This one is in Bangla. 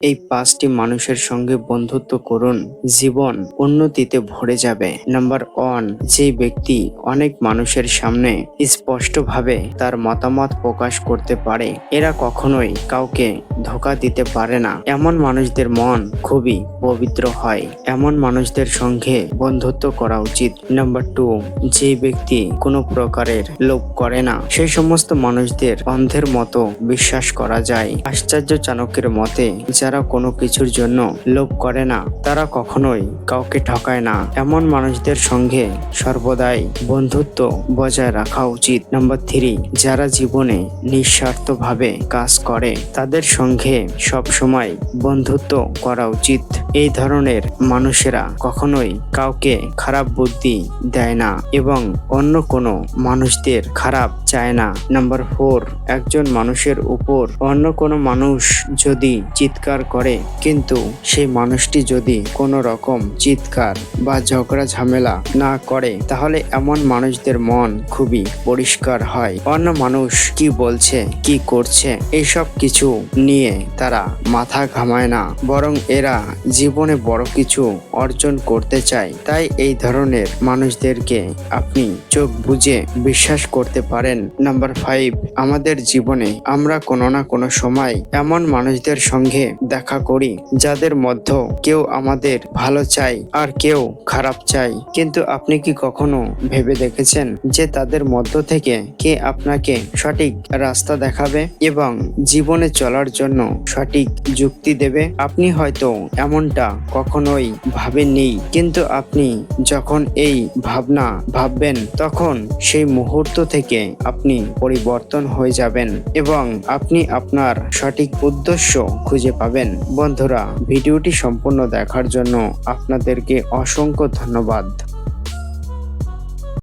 এই ৫টি মানুষের সঙ্গে বন্ধুত্ব করুন, জীবন উন্নতিতে ভরে যাবে। নাম্বার ১, যে ব্যক্তি অনেক মানুষের সামনে স্পষ্টভাবে তার মতামত প্রকাশ করতে পারে, এরা কখনোই কাউকে ধোঁকা দিতে পারে না। এমন মানুষদের মন খুবই পবিত্র হয়। এমন মানুষদের সঙ্গে বন্ধুত্ব করা উচিত। নাম্বার ২, যে ব্যক্তি কোনো প্রকারের লোভ করে না, সেই সমস্ত মানুষদের অন্ধের মতো বিশ্বাস করা যায়। আশ্চর্য চাণক্যের মতে, যারা কোনো কিছুর জন্য লোভ করে না, তারা কখনোই কাউকে ঠকায় না। এমন মানুষদের সঙ্গে সর্বদাই বন্ধুত্ব বজায় রাখা উচিত। নাম্বার ৩, যারা জীবনে নিঃস্বার্থভাবে কাজ করে, তাদের সঙ্গে সবসময় বন্ধুত্ব করা উচিত। এই ধরনের মানুষেরা কখনোই কাউকে খারাপ বুদ্ধি দেয় না এবং অন্য কোনো মানুষদের খারাপ চায় না। নাম্বার ৪, একজন মানুষের উপর অন্য কোনো মানুষ যদি চিৎকার করে, কিন্তু সেই মানুষটি যদি কোনো রকম চিৎকার বা ঝগড়া ঝামেলা না করে, তাহলে এমন মানুষদের মন খুবই পরিষ্কার হয়। অন্য মানুষ কি বলছে, কি করছে, এইসব কিছু নিয়ে তারা মাথা ঘামায় না, বরং এরা জীবনে বড় কিছু অর্জন করতে চায়। তাই এই ধরনের মানুষদেরকে আপনি চোখ বুজে বিশ্বাস করতে পারেন। নাম্বার ৫, আমাদের জীবনে আমরা কোনো না কোনো সময় এমন মানুষদের সঙ্গে দেখা করি, যাদের মধ্যে কেউ আমাদের ভালো চায় আর কেউ খারাপ চায়। কিন্তু আপনি কি কখনো ভেবে দেখেছেন যে তাদের মধ্য থেকে কে আপনাকে সঠিক রাস্তা দেখাবে এবং জীবনে চলার জন্য সঠিক যুক্তি দেবে? আপনি হয়তো এমনটা কখনোই ভাবেননি, কিন্তু আপনি যখন এই ভাবনা ভাববেন, তখন সেই মুহূর্ত থেকে আপনি পরিবর্তন হয়ে যাবেন এবং আপনি আপনার সঠিক উদ্দেশ্য খুঁজে পাবেন। বন্ধুরা, ভিডিওটি সম্পূর্ণ দেখার জন্য আপনাদেরকে অসংখ্য ধন্যবাদ।